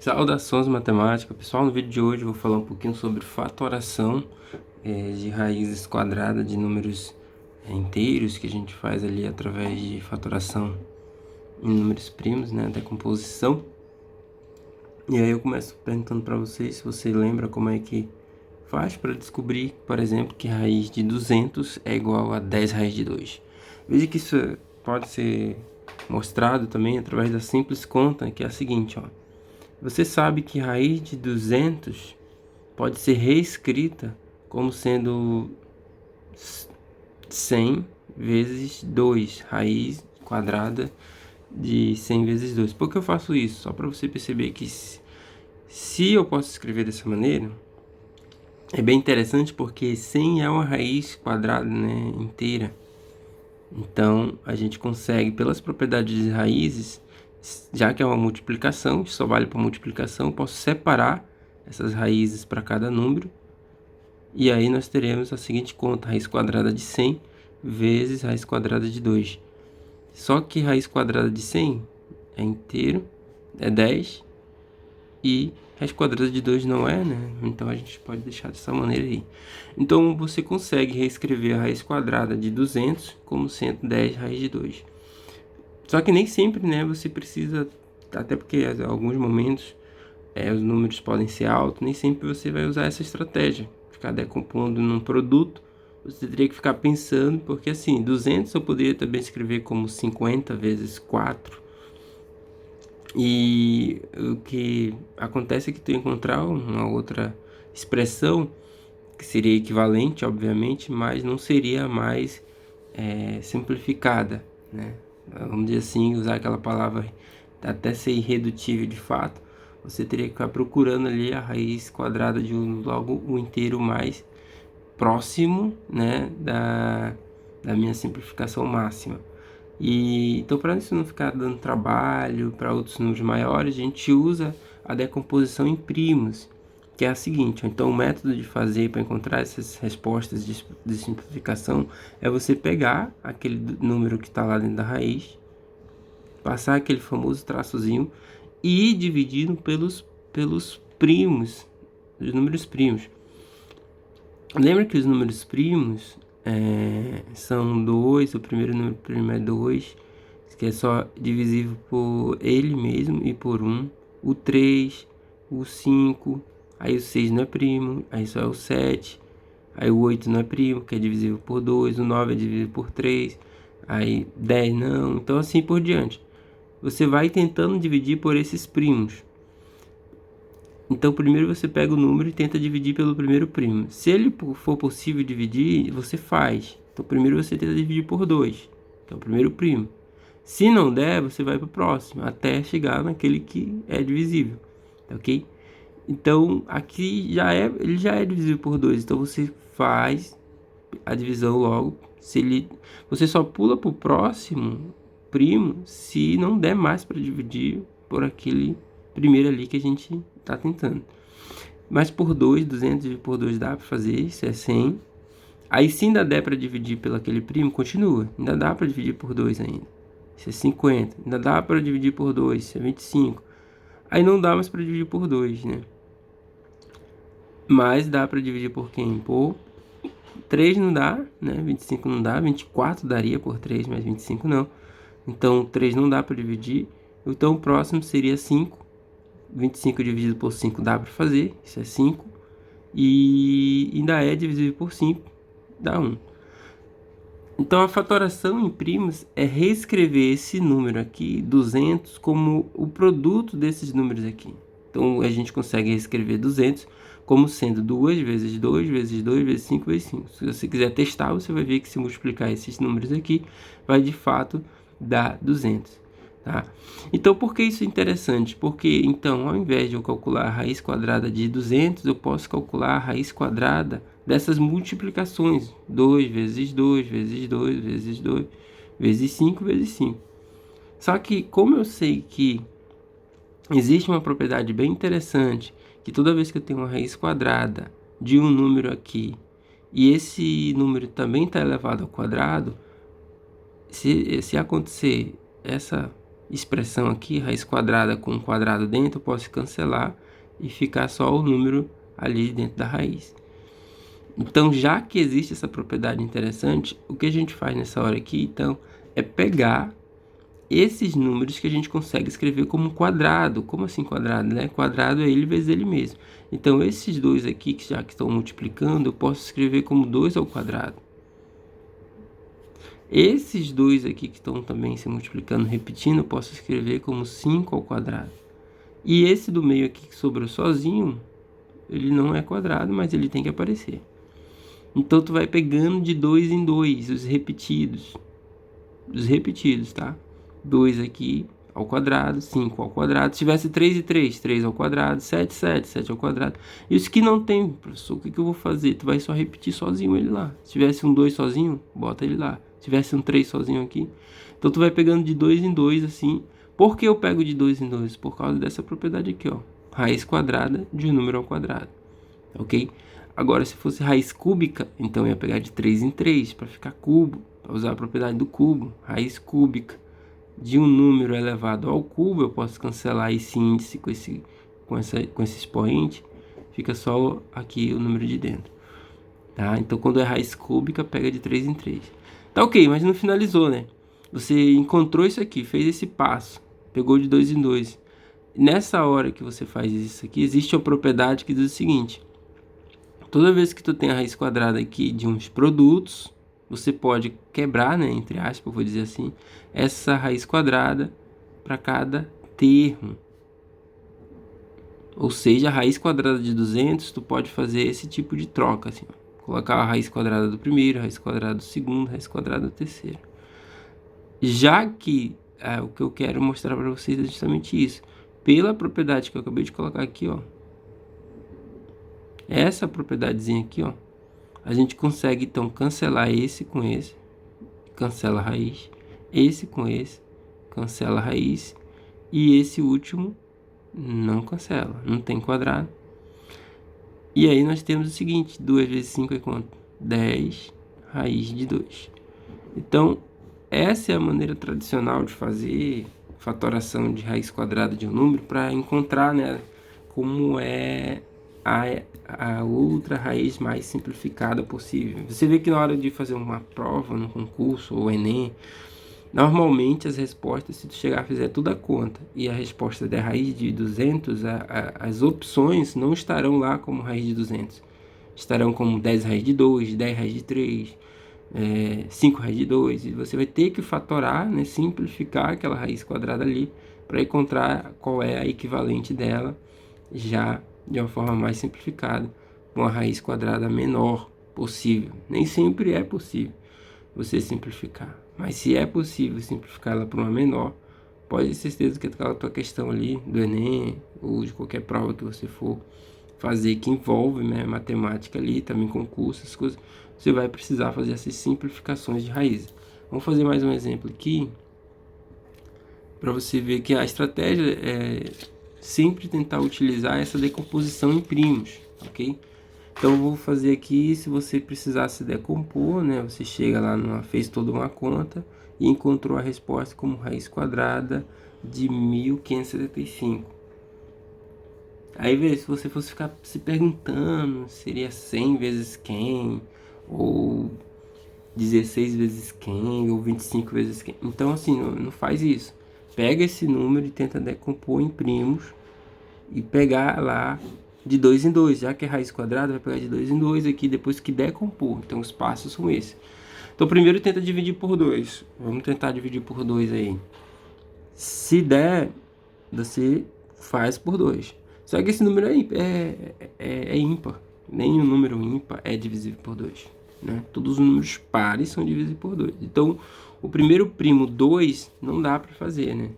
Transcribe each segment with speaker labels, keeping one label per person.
Speaker 1: Saudações matemáticas, pessoal. No vídeo de hoje eu vou falar um pouquinho sobre fatoração de raízes quadradas de números inteiros que a gente faz ali através de fatoração em números primos, né, decomposição. E aí eu começo perguntando para vocês se você lembra como é que faz para descobrir, por exemplo, que raiz de 200 é igual a 10 raiz de 2. Veja que isso pode ser mostrado também através da simples conta, que é a seguinte, ó. Você sabe que raiz de 200 pode ser reescrita como sendo 100 vezes 2, raiz quadrada de 100 vezes 2. Por que eu faço isso? Só para você perceber que se eu posso escrever dessa maneira, é bem interessante porque 100 é uma raiz quadrada, né, inteira. Então, a gente consegue, pelas propriedades de raízes, já que é uma multiplicação, só vale para multiplicação, eu posso separar essas raízes para cada número. E aí nós teremos a seguinte conta, raiz quadrada de 100 vezes raiz quadrada de 2. Só que raiz quadrada de 100 é inteiro, é 10, e raiz quadrada de 2 não é, né? Então a gente pode deixar dessa maneira aí. Então você consegue reescrever a raiz quadrada de 200 como 110 raiz de 2. Só que nem sempre, né, você precisa, até porque em alguns momentos os números podem ser altos, nem sempre você vai usar essa estratégia. Ficar decompondo num produto, você teria que ficar pensando, porque assim, 200 eu poderia também escrever como 50 vezes 4. E o que acontece é que tu encontrar uma outra expressão que seria equivalente, obviamente, mas não seria mais simplificada, né? Vamos dizer assim, usar aquela palavra até ser irredutível de fato, você teria que ficar procurando ali a raiz quadrada de logo o inteiro mais próximo, né, da minha simplificação máxima. E então, para isso não ficar dando trabalho para outros números maiores, a gente usa a decomposição em primos, que é a seguinte. Então, o método de fazer para encontrar essas respostas de simplificação é você pegar aquele número que está lá dentro da raiz, passar aquele famoso traçozinho e ir dividindo pelos primos, os números primos. Lembra que os números primos são 2, o primeiro número primo é 2, que é só divisível por ele mesmo e por 1. O 3, o 5, aí o 6 não é primo, aí só é o 7. Aí o 8 não é primo, que é divisível por 2, o 9 é divisível por 3, aí 10 não, então assim por diante. Você vai tentando dividir por esses primos. Então, primeiro você pega o número e tenta dividir pelo primeiro primo. Se ele for possível dividir, você faz. Então, primeiro você tenta dividir por 2, que é o primeiro primo. Se não der, você vai para o próximo, até chegar naquele que é divisível, ok? Então, aqui ele já é divisível por 2, então você faz a divisão logo. Você só pula para o próximo primo se não der mais para dividir por aquele primeiro ali que a gente tá tentando. Mas por 2, 200 por 2 dá para fazer, isso é 100. Aí se ainda der para dividir pelo aquele primo, continua. Ainda dá para dividir por 2 ainda. Isso é 50. Ainda dá para dividir por 2, isso é 25. Aí não dá mais para dividir por 2, né? Mas dá para dividir por quem? Por 3 não dá, né? 25 não dá, 24 daria por 3, mas 25 não. Então 3 não dá para dividir. Então o próximo seria 5. 25 dividido por 5 dá para fazer, isso é 5. E ainda é divisível por 5, dá 1. Então a fatoração em primos é reescrever esse número aqui, 200, como o produto desses números aqui. Então a gente consegue reescrever 200 como sendo 2 vezes 2 vezes 2 vezes 5 vezes 5. Se você quiser testar, você vai ver que se multiplicar esses números aqui, vai de fato dar 200. Tá? Então, por que isso é interessante? Porque, então, ao invés de eu calcular a raiz quadrada de 200, eu posso calcular a raiz quadrada dessas multiplicações. 2 vezes 2 vezes 2 vezes 2 vezes 5 vezes 5. Só que, como eu sei que existe uma propriedade bem interessante, que toda vez que eu tenho uma raiz quadrada de um número aqui, e esse número também está elevado ao quadrado, se acontecer essa expressão aqui, raiz quadrada com um quadrado dentro, eu posso cancelar e ficar só o número ali dentro da raiz. Então, já que existe essa propriedade interessante, o que a gente faz nessa hora aqui, então, é pegar esses números que a gente consegue escrever como quadrado. Como assim quadrado, né? Quadrado é ele vezes ele mesmo. Então, esses dois aqui, que já que estão multiplicando, eu posso escrever como 2 ao quadrado. Esses dois aqui que estão também se multiplicando, repetindo, eu posso escrever como 5 ao quadrado. E esse do meio aqui que sobrou sozinho, ele não é quadrado, mas ele tem que aparecer. Então, tu vai pegando de 2 em 2, os repetidos. Os repetidos, tá? 2 aqui ao quadrado, 5 ao quadrado. Se tivesse 3 e 3, 3 ao quadrado, 7, 7, 7 ao quadrado. E os que não tem, professor, o que eu vou fazer? Tu vai só repetir sozinho ele lá. Se tivesse um 2 sozinho, bota ele lá. Se tivesse um 3 sozinho aqui. Então, tu vai pegando de 2 em 2, assim. Por que eu pego de 2 em 2? Por causa dessa propriedade aqui, ó. Raiz quadrada de um número ao quadrado. Ok? Agora, se fosse raiz cúbica, então eu ia pegar de 3 em 3 para ficar cubo. Para usar a propriedade do cubo. Raiz cúbica de um número elevado ao cubo, eu posso cancelar esse índice com esse expoente. Fica só aqui o número de dentro. Tá? Então, quando é raiz cúbica, pega de 3 em 3. Tá ok, mas não finalizou, né? Você encontrou isso aqui, fez esse passo, pegou de 2 em 2. Nessa hora que você faz isso aqui, existe uma propriedade que diz o seguinte: toda vez que tu tem a raiz quadrada aqui de uns produtos, você pode quebrar, né, entre aspas, eu vou dizer assim, essa raiz quadrada para cada termo. Ou seja, a raiz quadrada de 200, tu pode fazer esse tipo de troca, assim, ó. Colocar a raiz quadrada do primeiro, a raiz quadrada do segundo, a raiz quadrada do terceiro. Já que o que eu quero mostrar para vocês é justamente isso. Pela propriedade que eu acabei de colocar aqui, ó. Essa propriedadezinha aqui, ó. A gente consegue, então, cancelar esse com esse. Cancela a raiz. Esse com esse. Cancela a raiz. E esse último não cancela. Não tem quadrado. E aí nós temos o seguinte. 2 vezes 5 é quanto? 10 raiz de 2. Então, essa é a maneira tradicional de fazer fatoração de raiz quadrada de um número para encontrar, né, como é a outra raiz mais simplificada possível. Você vê que na hora de fazer uma prova, no concurso ou Enem, normalmente as respostas, se tu chegar a fazer tudo a conta e a resposta der raiz de 200, as opções não estarão lá como raiz de 200. Estarão como 10 raiz de 2, 10 raiz de 3, 5 raiz de 2. E você vai ter que fatorar, né, simplificar aquela raiz quadrada ali para encontrar qual é a equivalente dela já de uma forma mais simplificada, com a raiz quadrada menor possível. Nem sempre é possível você simplificar, mas se é possível simplificar ela para uma menor, pode ter certeza que aquela tua questão ali do Enem ou de qualquer prova que você for fazer que envolve, né, matemática ali, também concurso, essas coisas, você vai precisar fazer essas simplificações de raízes. Vamos fazer mais um exemplo aqui para você ver que a estratégia é sempre tentar utilizar essa decomposição em primos, ok? Então eu vou fazer aqui, se você precisar se decompor, né? Você chega lá, fez toda uma conta e encontrou a resposta como raiz quadrada de 1575. Aí, vê, se você fosse ficar se perguntando, seria 100 vezes quem, ou 16 vezes quem, ou 25 vezes quem. Então, assim, não faz isso. Pega esse número e tenta decompor em primos e pegar lá de 2 em 2, já que é raiz quadrada, vai pegar de 2 em 2 aqui depois que decompor. Então os passos são esses. Então primeiro tenta dividir por 2. Vamos tentar dividir por 2 aí. Se der, você faz por 2. Só que esse número é ímpar. Nenhum número ímpar é divisível por 2. Né? Todos os números pares são divisíveis por 2. Então o primeiro primo 2 não dá para fazer, né?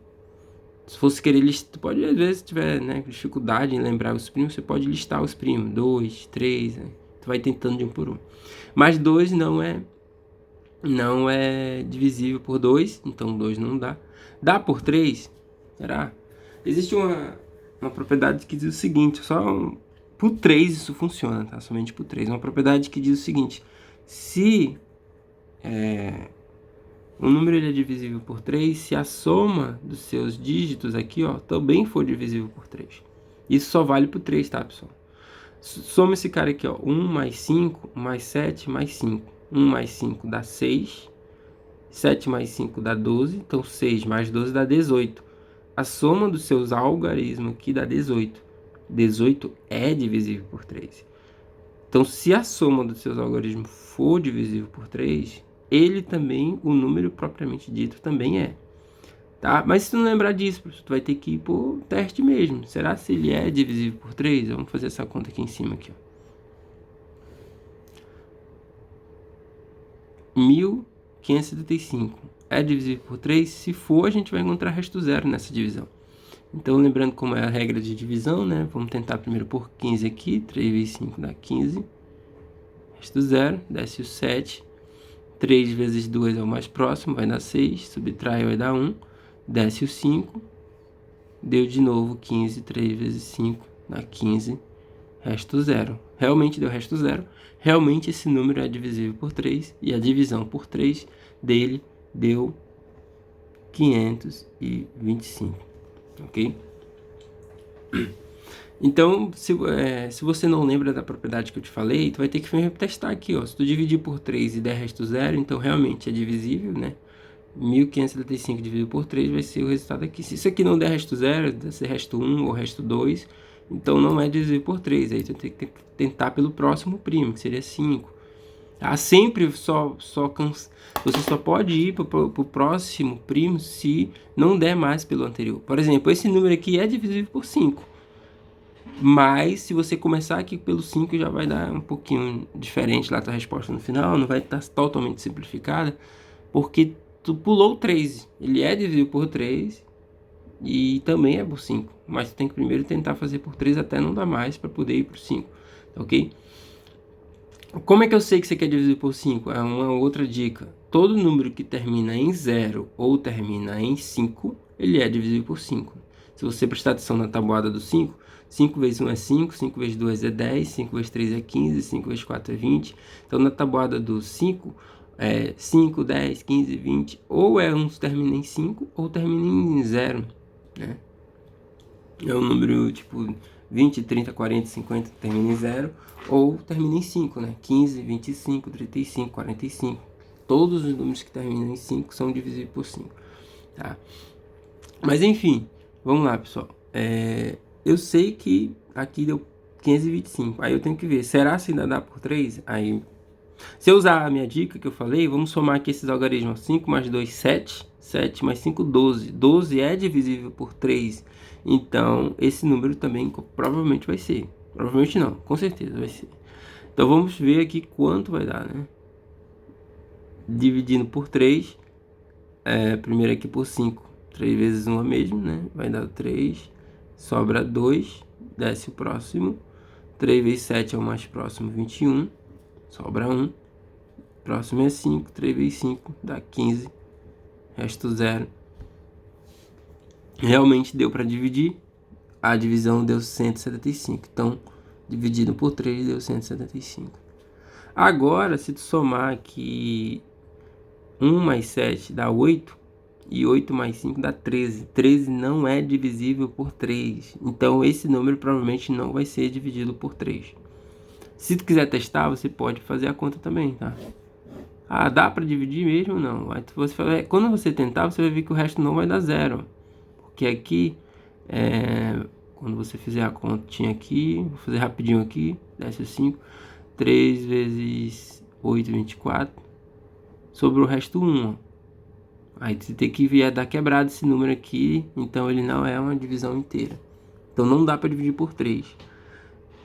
Speaker 1: Se fosse querer listar, pode, às vezes, se tiver, né, dificuldade em lembrar os primos, você pode listar os primos. 2, 3, né? Tu vai tentando de um por um. Mas 2 não é divisível por 2, então 2 não dá. Dá por 3? Será? Existe uma propriedade que diz o seguinte, por 3 isso funciona, tá? Somente por 3. Uma propriedade que diz o seguinte, se O número ele é divisível por 3 se a soma dos seus dígitos aqui, ó, também for divisível por 3. Isso só vale para o 3, tá, pessoal? Soma esse cara aqui, ó. 1 mais 5, mais 7, mais 5. 1 mais 5 dá 6. 7 mais 5 dá 12. Então, 6 mais 12 dá 18. A soma dos seus algarismos aqui dá 18. 18 é divisível por 3. Então, se a soma dos seus algarismos for divisível por 3, ele também, o número propriamente dito, também é. Tá? Mas se tu não lembrar disso, tu vai ter que ir pro teste mesmo. Será se ele é divisível por 3? Vamos fazer essa conta aqui em cima. Aqui, ó. 1575 é divisível por 3? Se for, a gente vai encontrar resto zero nessa divisão. Então, lembrando como é a regra de divisão, né? Vamos tentar primeiro por 15 aqui. 3 vezes 5 dá 15. Resto zero, desce o 7. 3 vezes 2 é o mais próximo, vai dar 6. Subtrai vai dar 1. Desce o 5. Deu de novo 15. 3 vezes 5 dá 15. Resto zero. Realmente deu resto zero. Realmente esse número é divisível por 3. E a divisão por 3 dele deu 525. Ok? Então, se você não lembra da propriedade que eu te falei, tu vai ter que testar aqui, ó. Se tu dividir por 3 e der resto zero, então realmente é divisível, né? 1575 dividido por 3 vai ser o resultado aqui. Se isso aqui não der resto zero, vai ser resto 1 ou resto 2, então não é divisível por 3. Aí tu tem que tentar pelo próximo primo, que seria 5. Tá? Sempre você só pode ir para o próximo primo se não der mais pelo anterior. Por exemplo, esse número aqui é divisível por 5. Mas se você começar aqui pelo 5, já vai dar um pouquinho diferente lá a tua resposta no final. Não vai estar totalmente simplificada, porque tu pulou o 3. Ele é divisível por 3 e também é por 5. Mas tu tem que primeiro tentar fazer por 3 até não dar mais para poder ir por 5. Tá ok? Como é que eu sei que você quer dividir por 5? É uma outra dica. Todo número que termina em 0 ou termina em 5, ele é divisível por 5. Se você prestar atenção na tabuada do 5, 5 vezes 1 é 5, 5 vezes 2 é 10, 5 vezes 3 é 15, 5 vezes 4 é 20. Então, na tabuada do 5, é 5, 10, 15, 20, ou é um que termina em 5 ou termina em 0, né? É um número tipo 20, 30, 40, 50 termina em 0 ou termina em 5, né? 15, 25, 35, 45. Todos os números que terminam em 5 são divisíveis por 5, tá? Mas enfim, vamos lá, pessoal. Eu sei que aqui deu 525. Aí eu tenho que ver, será se ainda dá por 3? Aí, se eu usar a minha dica que eu falei, vamos somar aqui esses algarismos. 5 mais 2, 7. 7 mais 5, 12. 12 é divisível por 3. Então, esse número também provavelmente vai ser. Provavelmente não, com certeza vai ser. Então, vamos ver aqui quanto vai dar, né? Dividindo por 3. Primeiro aqui por 5. 3 vezes 1 é mesmo, né? Vai dar 3. Sobra 2. Desce o próximo. 3 vezes 7 é o mais próximo, 21. Sobra 1. Próximo é 5. 3 vezes 5 dá 15. Resto 0. Realmente deu para dividir. A divisão deu 175. Então, dividido por 3 deu 175. Agora, se tu somar aqui 1 mais 7 dá 8. E 8 mais 5 dá 13. 13 não é divisível por 3. Então, esse número provavelmente não vai ser dividido por 3. Se tu quiser testar, você pode fazer a conta também, tá? Ah, dá para dividir mesmo? Não. Aí quando você tentar, você vai ver que o resto não vai dar zero. Porque aqui, quando você fizer a continha aqui, vou fazer rapidinho aqui, desce o 5. 3 vezes 8, 24. Sobrou o resto 1, ó. Aí você tem que dar quebrado esse número aqui, então ele não é uma divisão inteira. Então não dá para dividir por 3.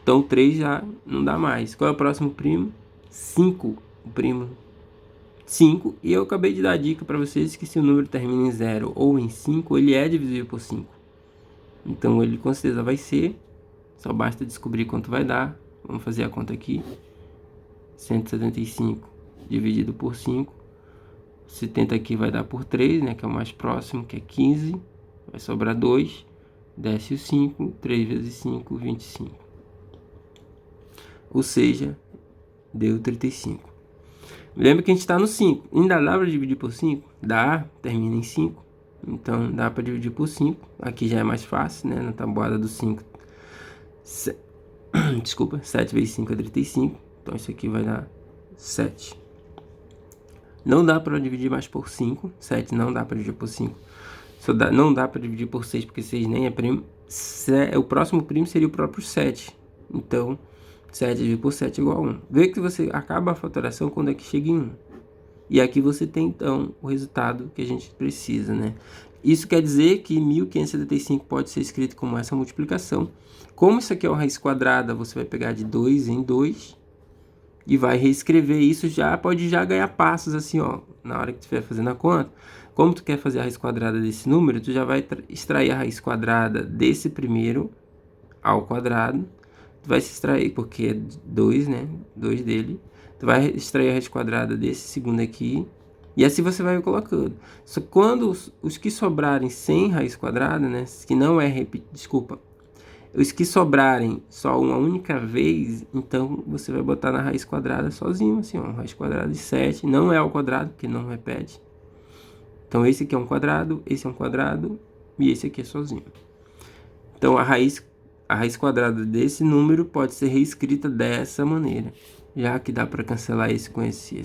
Speaker 1: Então 3 já não dá mais. Qual é o próximo primo? 5. O primo 5. E eu acabei de dar a dica para vocês que se o número termina em 0 ou em 5, ele é divisível por 5. Então ele com certeza vai ser. Só basta descobrir quanto vai dar. Vamos fazer a conta aqui. 175 dividido por 5. 70 aqui vai dar por 3, né? Que é o mais próximo, que é 15. Vai sobrar 2. Desce o 5. 3 vezes 5, 25. Ou seja, deu 35. Lembra que a gente está no 5. Ainda dá para dividir por 5? Dá, termina em 5. Então dá para dividir por 5. Aqui já é mais fácil, né? Na tabuada do 5. Desculpa, 7 vezes 5 é 35. Então isso aqui vai dar 7. Não dá para dividir mais por 5. 7 não dá para dividir por 5. Não dá para dividir por 6, porque 6 nem é primo. O próximo primo seria o próprio 7. Então, 7 dividido por 7 é igual a 1. Vê que você acaba a fatoração quando é que chega em 1. E aqui você tem, então, o resultado que a gente precisa, né? Isso quer dizer que 1575 pode ser escrito como essa multiplicação. Como isso aqui é uma raiz quadrada, você vai pegar de 2 em 2 e vai reescrever isso. Pode ganhar passos assim, ó, na hora que estiver fazendo a conta. Como tu quer fazer a raiz quadrada desse número, tu já vai extrair a raiz quadrada desse primeiro ao quadrado. Tu vai se extrair, porque é 2, né? 2 dele. Tu vai extrair a raiz quadrada desse segundo aqui. E assim você vai colocando. Só quando os que sobrarem sem raiz quadrada, né? Que não é desculpa. Os que sobrarem só uma única vez, então você vai botar na raiz quadrada sozinho, assim, ó. Raiz quadrada de 7. Não é ao quadrado, porque não repete. Então esse aqui é um quadrado, esse é um quadrado e esse aqui é sozinho. Então a raiz quadrada desse número pode ser reescrita dessa maneira. Já que dá para cancelar esse com esse,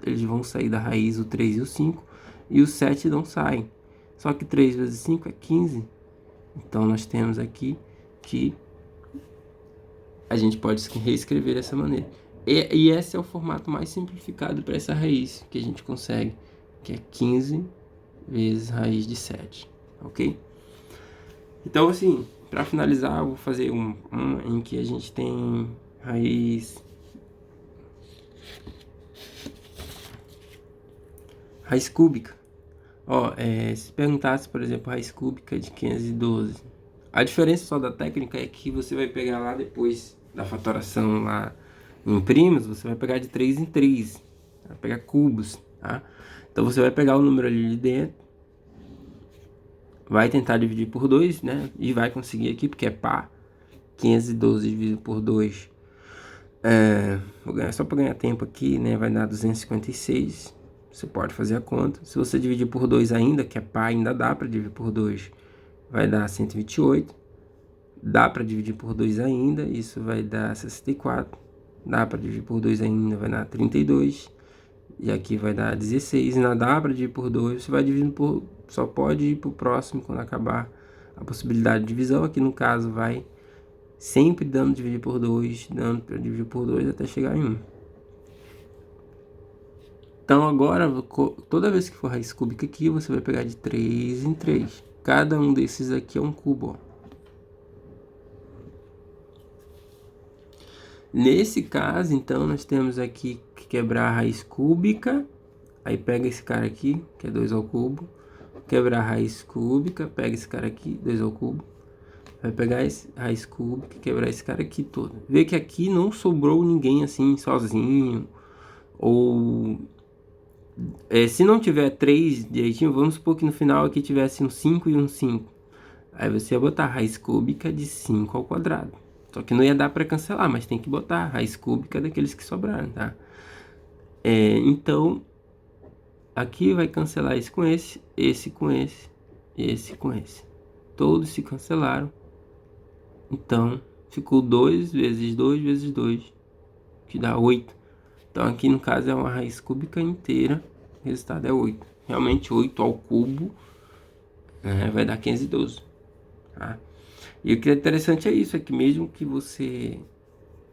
Speaker 1: eles vão sair da raiz o 3 e o 5, e o 7 não saem. Só que 3 vezes 5 é 15. Então nós temos aqui que a gente pode reescrever dessa maneira. E esse é o formato mais simplificado para essa raiz que a gente consegue, que é 15 vezes raiz de 7, ok? Então, assim, para finalizar, eu vou fazer um em que a gente tem raiz cúbica. Ó, se perguntasse, por exemplo, raiz cúbica de 512, a diferença só da técnica é que você vai pegar lá depois da fatoração lá em primos, você vai pegar de 3 em 3, vai pegar cubos, tá? Então você vai pegar o número ali de dentro, vai tentar dividir por 2, né? E vai conseguir aqui, porque é par. 512 dividido por 2. Só para ganhar tempo aqui, né? Vai dar 256. Você pode fazer a conta. Se você dividir por 2 ainda, que é par, ainda dá para dividir por 2. Vai dar 128. Dá para dividir por 2 ainda. Isso vai dar 64. Dá para dividir por 2 ainda, vai dar 32. E aqui vai dar 16. Ainda dá para dividir por 2. Você vai dividindo por... Só pode ir para o próximo quando acabar a possibilidade de divisão. Aqui no caso vai sempre dando dividir por 2, dando para dividir por 2 até chegar em 1. Então agora, toda vez que for raiz cúbica aqui, você vai pegar de 3 em 3. Cada um desses aqui é um cubo, ó. Nesse caso, então, nós temos aqui que quebrar a raiz cúbica. Aí pega esse cara aqui, que é 2 ao cubo. Quebrar a raiz cúbica, pega esse cara aqui, 2 ao cubo. Vai pegar esse raiz cúbica e quebrar esse cara aqui todo. Vê que aqui não sobrou ninguém assim, sozinho. Ou... se não tiver 3 direitinho, vamos supor que no final aqui tivesse um 5 e um 5. Aí você ia botar a raiz cúbica de 5 ao quadrado. Só que não ia dar para cancelar, mas tem que botar a raiz cúbica daqueles que sobraram, tá? Então, aqui vai cancelar esse com esse com esse com esse. Todos se cancelaram. Então, ficou 2 vezes 2 vezes 2, que dá 8. Então, aqui no caso é uma raiz cúbica inteira. O resultado é 8. Realmente, 8 ao cubo, né, vai dar 512. Tá? E o que é interessante é isso, é que mesmo que você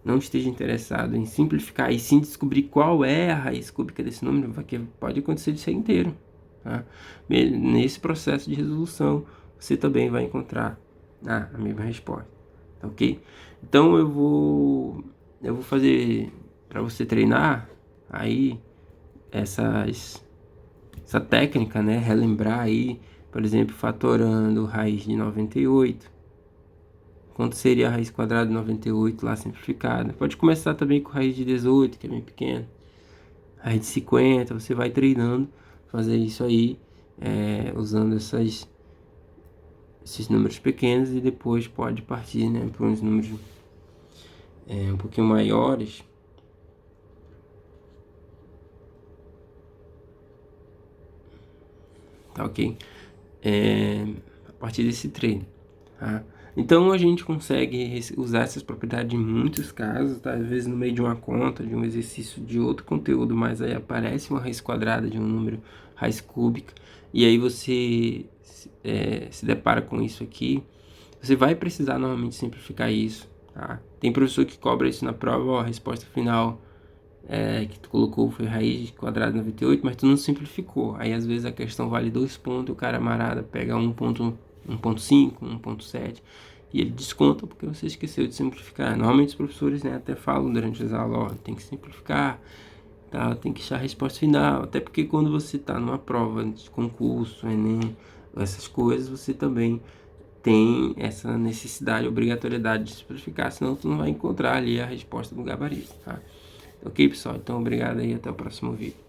Speaker 1: não esteja interessado em simplificar e sim descobrir qual é a raiz cúbica desse número, porque pode acontecer de ser inteiro. Tá? Nesse processo de resolução, você também vai encontrar a mesma resposta. Tá, ok? Então eu vou fazer para você treinar aí essa técnica, né? Relembrar aí, por exemplo, fatorando raiz de 98. Quanto seria a raiz quadrada de 98 lá simplificada? Pode começar também com raiz de 18, que é bem pequena. Raiz de 50, você vai treinando, fazer isso aí, usando esses números pequenos, e depois pode partir, né, para uns números um pouquinho maiores. tá ok? A partir desse treino, tá? Então a gente consegue usar essas propriedades em muitos casos, tá? Às vezes no meio de uma conta, de um exercício de outro conteúdo, mas aí aparece uma raiz quadrada de um número, raiz cúbica, e aí você se depara com isso aqui, você vai precisar normalmente simplificar isso, tá? Tem professor que cobra isso na prova, ó, a resposta final que tu colocou foi raiz quadrada de 98, mas tu não simplificou. Aí às vezes a questão vale 2 pontos, o cara amarada pega 1.5, 1.7 e ele desconta porque você esqueceu de simplificar. Normalmente os professores, né, até falam durante as aulas, ó, tem que simplificar, tá? Tem que achar a resposta final, até porque quando você está numa prova de concurso, Enem, essas coisas, você também tem essa necessidade, obrigatoriedade de simplificar, senão tu não vai encontrar ali a resposta do gabarito, tá? Ok, pessoal? Então, obrigado aí, até o próximo vídeo.